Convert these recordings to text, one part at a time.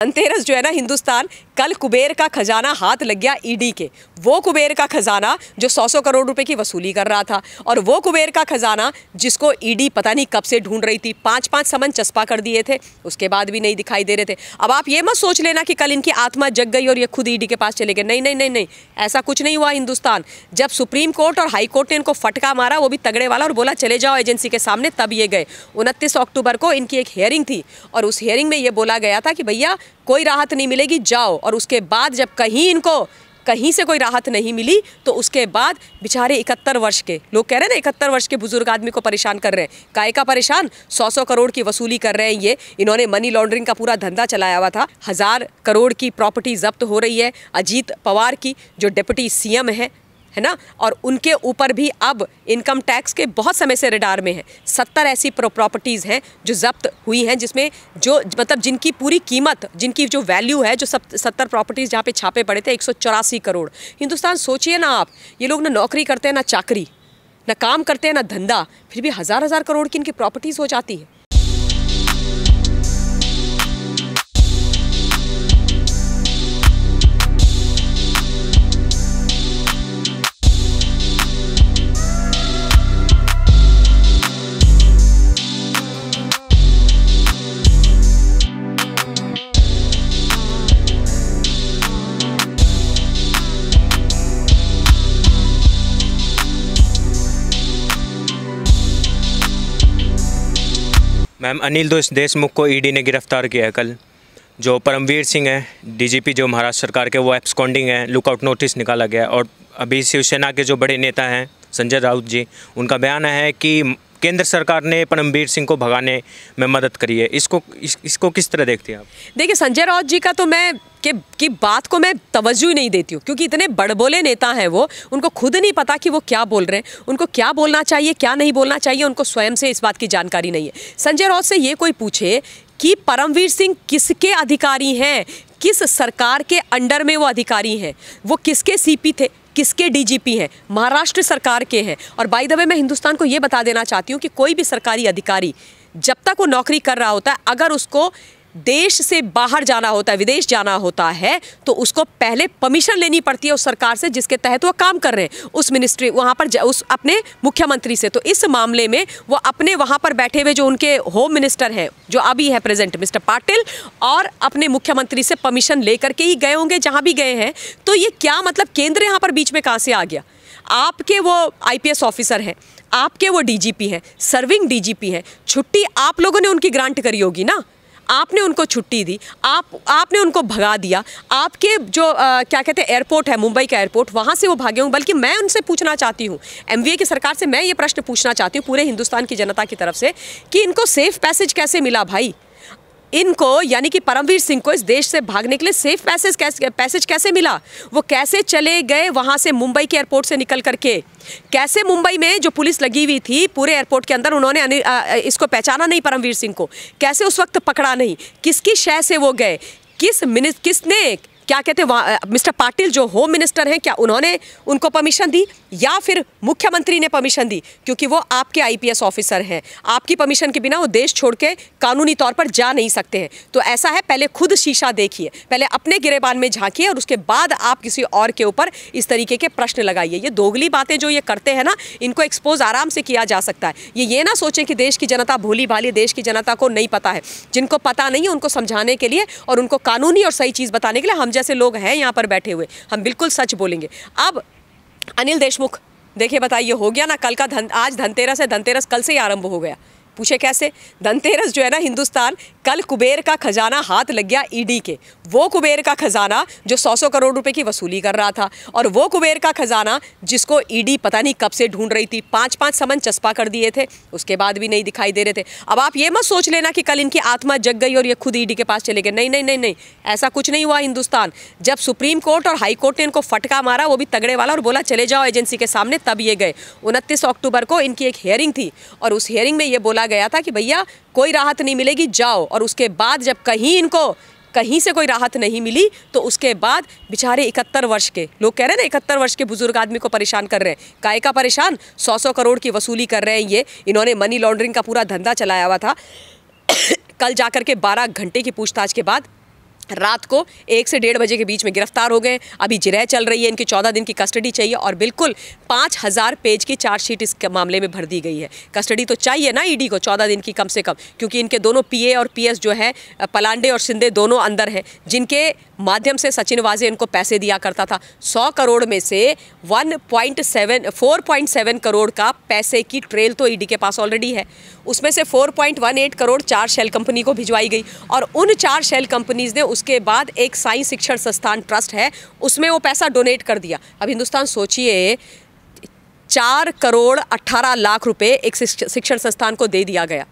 धनतेरस जो है ना हिंदुस्तान, कल कुबेर का खजाना हाथ लग गया ईडी के। वो कुबेर का खजाना जो 100 करोड़ रुपए की वसूली कर रहा था, और वो कुबेर का खजाना जिसको ईडी पता नहीं कब से ढूंढ रही थी। 5-5 समन चस्पा कर दिए थे, उसके बाद भी नहीं दिखाई दे रहे थे। अब आप ये मत सोच लेना कि कल इनकी आत्मा जग गई और ये खुद ईडी के पास चले गए। नहीं नहीं नहीं नहीं, ऐसा कुछ नहीं हुआ। हिंदुस्तान, जब सुप्रीम कोर्ट और हाई कोर्ट ने इनको फटका मारा, वो भी तगड़े वाला, और बोला चले जाओ एजेंसी के सामने, तब ये गए। 29 अक्टूबर को इनकी एक हियरिंग थी, और उस हियरिंग में ये बोला गया था कि भैया कोई राहत नहीं मिलेगी, जाओ। और उसके बाद जब कहीं से कोई राहत नहीं मिली, तो उसके बाद बेचारे 71 वर्ष के लोग कह रहे हैं ना, 71 वर्ष के बुजुर्ग आदमी को परेशान कर रहे हैं। काहे का परेशान? 100 करोड़ की वसूली कर रहे हैं ये। इन्होंने मनी लॉन्ड्रिंग का पूरा धंधा चलाया हुआ था। 1000 करोड़ की प्रॉपर्टी जब्त हो रही है अजीत पवार की, जो डिप्टी सीएम है ना, और उनके ऊपर भी अब इनकम टैक्स के बहुत समय से रडार में है। 70 ऐसी प्रॉपर्टीज़ हैं जो जब्त हुई हैं, जिसमें जो मतलब जिनकी पूरी कीमत, जिनकी जो वैल्यू है, जो 70 प्रॉपर्टीज़ जहाँ पे छापे पड़े थे 184 करोड़। हिंदुस्तान, सोचिए ना आप, ये लोग ना नौकरी करते हैं, ना चाकरी, ना काम करते हैं, ना धंधा, फिर भी हज़ार करोड़ की इनकी प्रॉपर्टीज़ हो जाती है। मैम, अनिल देशमुख को ईडी ने गिरफ्तार किया है कल। जो परमवीर सिंह है डीजीपी जो महाराष्ट्र सरकार के, वो एब्सकॉन्डिंग है, लुकआउट नोटिस निकाला गया। और अभी शिवसेना के जो बड़े नेता हैं संजय राउत जी, उनका बयान है कि केंद्र सरकार ने परमवीर सिंह को भगाने में मदद करी है। इसको किस तरह देखती हैं आप? देखिए, संजय राउत जी का तो मैं की बात को मैं तवज्जो ही नहीं देती हूँ, क्योंकि इतने बड़बोले नेता हैं वो, उनको खुद नहीं पता कि वो क्या बोल रहे हैं। उनको क्या बोलना चाहिए, क्या नहीं बोलना चाहिए, उनको स्वयं से इस बात की जानकारी नहीं है। संजय राउत से ये कोई पूछे कि परमवीर सिंह किसके अधिकारी हैं, किस सरकार के अंडर में वो अधिकारी हैं, वो किसके सीपी थे, किसके डीजीपी हैं? महाराष्ट्र सरकार के हैं। और बाय द वे, मैं हिंदुस्तान को ये बता देना चाहती हूँ कि कोई भी सरकारी अधिकारी जब तक वो नौकरी कर रहा होता है, अगर उसको देश से बाहर जाना होता है, विदेश जाना होता है, तो उसको पहले परमिशन लेनी पड़ती है उस सरकार से जिसके तहत वो काम कर रहे हैं, उस मिनिस्ट्री, वहाँ पर उस अपने मुख्यमंत्री से। तो इस मामले में वो अपने वहाँ पर बैठे हुए जो उनके होम मिनिस्टर हैं, जो अभी है प्रेजेंट मिस्टर पाटिल, और अपने मुख्यमंत्री से परमिशन लेकर के ही गए होंगे जहाँ भी गए हैं। तो ये क्या मतलब, केंद्र यहाँ पर बीच में कहाँ से आ गया? आपके वो आईपीएस ऑफिसर हैं, आपके वो डीजीपी हैं, सर्विंग डीजीपी हैं, छुट्टी आप लोगों ने उनकी ग्रांट करी होगी ना, आपने उनको छुट्टी दी, आपने उनको भगा दिया। आपके जो क्या कहते हैं एयरपोर्ट है, मुंबई का एयरपोर्ट, वहाँ से वो भागे हों। बल्कि मैं उनसे पूछना चाहती हूँ, एमवीए की सरकार से मैं ये प्रश्न पूछना चाहती हूँ पूरे हिंदुस्तान की जनता की तरफ से, कि इनको सेफ पैसेज कैसे मिला भाई? इनको, यानी कि परमवीर सिंह को इस देश से भागने के लिए सेफ पैसेज कैसे मिला? वो कैसे चले गए वहाँ से, मुंबई के एयरपोर्ट से निकल करके? कैसे मुंबई में जो पुलिस लगी हुई थी पूरे एयरपोर्ट के अंदर, उन्होंने इसको पहचाना नहीं परमवीर सिंह को? कैसे उस वक्त पकड़ा नहीं? किसकी शय से वो गए? किसने क्या कहते हैं मिस्टर पाटिल जो होम मिनिस्टर हैं, क्या उन्होंने उनको परमिशन दी, या फिर मुख्यमंत्री ने परमिशन दी? क्योंकि वो आपके आईपीएस ऑफिसर हैं, आपकी परमिशन के बिना वो देश छोड़ के कानूनी तौर पर जा नहीं सकते हैं। तो ऐसा है, पहले खुद शीशा देखिए, पहले अपने गिरेबान में झांकिए, और उसके बाद आप किसी और के ऊपर इस तरीके के प्रश्न लगाइए। ये दोगली बातें जो ये करते हैं ना, इनको एक्सपोज आराम से किया जा सकता है। ये ना सोचें कि देश की जनता भोली भाली, देश की जनता को नहीं पता है। जिनको पता नहीं है उनको समझाने के लिए और उनको कानूनी और सही चीज़ बताने के लिए हम जैसे लोग हैं यहाँ पर बैठे हुए, हम बिल्कुल सच बोलेंगे। अब अनिल देशमुख, देखिए बताइए, हो गया ना कल का आज धनतेरस है, धनतेरस कल से ही आरंभ हो गया। पूछे कैसे? धनतेरस जो है ना हिंदुस्तान, कल कुबेर का खजाना हाथ लग गया ईडी के। वो कुबेर का खजाना जो 100 करोड़ रुपए की वसूली कर रहा था, और वो कुबेर का खजाना जिसको ईडी पता नहीं कब से ढूंढ रही थी। 5-5 समन चस्पा कर दिए थे, उसके बाद भी नहीं दिखाई दे रहे थे। अब आप ये मत सोच लेना कि कल इनकी आत्मा जग गई और ये खुद ईडी के पास चले गए। नहीं नहीं नहीं नहीं, ऐसा कुछ नहीं हुआ। हिंदुस्तान, जब सुप्रीम कोर्ट और हाई कोर्ट ने इनको फटका मारा, वो भी तगड़े वाला, और बोला चले जाओ एजेंसी के सामने, तब ये गए। 29 अक्टूबर को इनकी एक हियरिंग थी, और उस हियरिंग में ये बोला गया था कि भैया कोई राहत नहीं मिलेगी, जाओ। और उसके बाद जब कहीं से कोई राहत नहीं मिली, तो उसके बाद बेचारे 71 वर्ष के लोग कह रहे हैं ना, 71 वर्ष के बुजुर्ग आदमी को परेशान कर रहे हैं। काहे का परेशान? 100 करोड़ की वसूली कर रहे हैं ये। इन्होंने मनी लॉन्ड्रिंग का पूरा धंधा चलाया हुआ था। कल जाकर के 12 घंटे की पूछताछ के बाद रात को 1 से 1:30 बजे के बीच में गिरफ्तार हो गए। अभी जिरह चल रही है, इनकी 14 दिन की कस्टडी चाहिए और बिल्कुल 5000 पेज की चार्जशीट इस मामले में भर दी गई है। कस्टडी तो चाहिए ना ईडी को 14 दिन की कम से कम, क्योंकि इनके दोनों पीए और पीएस जो है पलांडे और शिंदे दोनों अंदर हैं, जिनके माध्यम से सचिन वाजे इनको पैसे दिया करता था। 100 करोड़ में से 4.7 करोड़ का पैसे की ट्रेल तो ईडी के पास ऑलरेडी है। उसमें से 4.18 करोड़ 4 शेल कंपनी को भिजवाई गई और उन 4 शेल कंपनीज ने उसके बाद एक साई शिक्षण संस्थान ट्रस्ट है, उसमें वो पैसा डोनेट कर दिया। अब हिंदुस्तान सोचिए, 4 करोड़ 18 लाख रुपए एक शिक्षण संस्थान को दे दिया गया।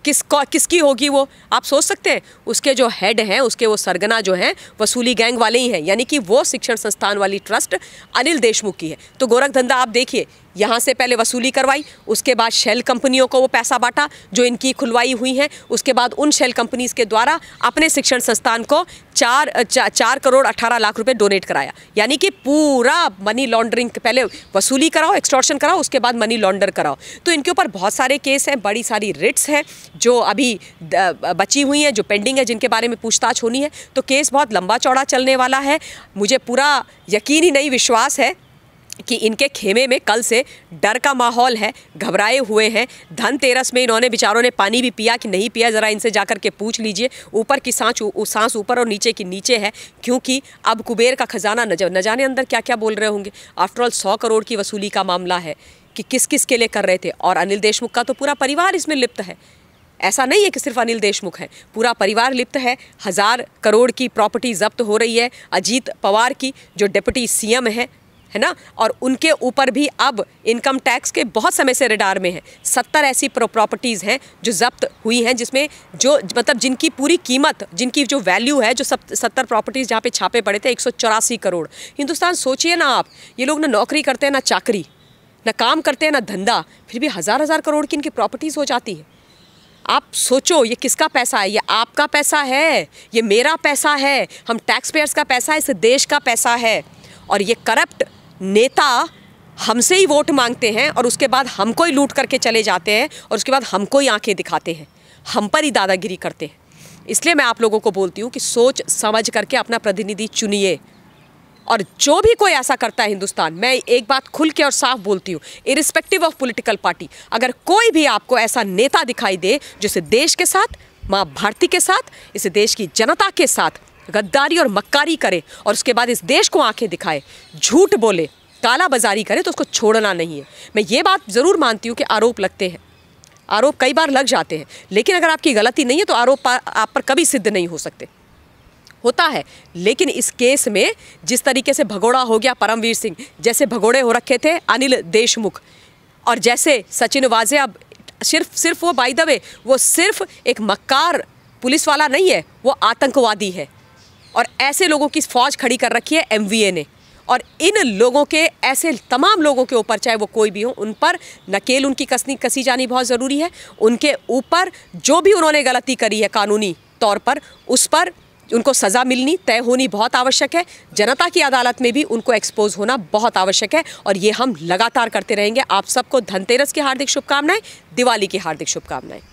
किसकी होगी वो, आप सोच सकते हैं। उसके जो हेड हैं, उसके वो सरगना जो हैं, वसूली गैंग वाले ही हैं, यानी कि वो शिक्षण संस्थान वाली ट्रस्ट अनिल देशमुख की है। तो गोरख धंधा आप देखिए, यहाँ से पहले वसूली करवाई, उसके बाद शेल कंपनियों को वो पैसा बांटा जो इनकी खुलवाई हुई हैं, उसके बाद उन शेल कंपनीज के द्वारा अपने शिक्षण संस्थान को 4 करोड़ 18 लाख रुपए डोनेट कराया। यानी कि पूरा मनी लॉन्ड्रिंग, पहले वसूली कराओ, एक्सटॉर्शन कराओ, उसके बाद मनी लॉन्डर कराओ। तो इनके ऊपर बहुत सारे केस हैं, बड़ी सारी रिट्स हैं जो अभी बची हुई हैं, जो पेंडिंग है, जिनके बारे में पूछताछ होनी है। तो केस बहुत लंबा चौड़ा चलने वाला है। मुझे पूरा यकीन ही नहीं, विश्वास है कि इनके खेमे में कल से डर का माहौल है, घबराए हुए हैं। धनतेरस में इन्होंने बेचारों ने पानी भी पिया कि नहीं पिया, ज़रा इनसे जाकर के पूछ लीजिए। ऊपर की सांस ऊपर और नीचे की नीचे है, क्योंकि अब कुबेर का खजाना न जाने अंदर क्या क्या बोल रहे होंगे। आफ्टरऑल 100 करोड़ की वसूली का मामला है कि किस किस के लिए कर रहे थे, और अनिल देशमुख का तो पूरा परिवार इसमें लिप्त है। ऐसा नहीं है कि सिर्फ अनिल देशमुख है, पूरा परिवार लिप्त है। 1000 करोड़ की प्रॉपर्टी जब्त हो रही है अजीत पवार की, जो डिप्टी सीएम है ना, और उनके ऊपर भी अब इनकम टैक्स के बहुत समय से रडार में है। 70 ऐसी प्रॉपर्टीज़ हैं जो जब्त हुई हैं, जिसमें जो मतलब जिनकी पूरी कीमत, जिनकी जो वैल्यू है, जो 70 प्रॉपर्टीज़ जहाँ पे छापे पड़े थे 184 करोड़। हिंदुस्तान सोचिए ना आप, ये लोग ना नौकरी करते हैं, ना चाकरी, ना काम करते हैं, ना धंधा, फिर भी हज़ार करोड़ की इनकी प्रॉपर्टीज़ हो जाती है। आप सोचो, ये किसका पैसा है? ये आपका पैसा है, ये मेरा पैसा है, हम टैक्स पेयर्स का पैसा है, इस देश का पैसा है। और ये करप्ट नेता हमसे ही वोट मांगते हैं और उसके बाद हमको ही लूट करके चले जाते हैं और उसके बाद हमको ही आंखें दिखाते हैं, हम पर ही दादागिरी करते हैं। इसलिए मैं आप लोगों को बोलती हूँ कि सोच समझ करके अपना प्रतिनिधि चुनिए। और जो भी कोई ऐसा करता है हिंदुस्तान, मैं एक बात खुल के और साफ बोलती हूँ, इरिस्पेक्टिव ऑफ पॉलिटिकल पार्टी, अगर कोई भी आपको ऐसा नेता दिखाई दे जो इस देश के साथ, माँ भारती के साथ, इस देश की जनता के साथ गद्दारी और मक्कारी करे और उसके बाद इस देश को आंखें दिखाए, झूठ बोले, काला बाजारी करे, तो उसको छोड़ना नहीं है। मैं ये बात ज़रूर मानती हूँ कि आरोप लगते हैं, आरोप कई बार लग जाते हैं, लेकिन अगर आपकी गलती नहीं है तो आरोप आप पर कभी सिद्ध नहीं हो सकते। होता है, लेकिन इस केस में जिस तरीके से भगोड़ा हो गया परमवीर सिंह, जैसे भगोड़े हो रखे थे अनिल देशमुख, और जैसे सचिन वाजे, अब सिर्फ वो बाय द वे, वो सिर्फ एक मक्कार पुलिस वाला नहीं है, वो आतंकवादी है। और ऐसे लोगों की फौज खड़ी कर रखी है एमवीए ने, और इन लोगों के, ऐसे तमाम लोगों के ऊपर, चाहे वो कोई भी हो, उन पर नकेल उनकी कसी जानी बहुत ज़रूरी है। उनके ऊपर जो भी उन्होंने गलती करी है कानूनी तौर पर, उस पर उनको सज़ा मिलनी, तय होनी बहुत आवश्यक है। जनता की अदालत में भी उनको एक्सपोज होना बहुत आवश्यक है, और ये हम लगातार करते रहेंगे। आप सबको धनतेरस की हार्दिक शुभकामनाएं, दिवाली की हार्दिक शुभकामनाएं।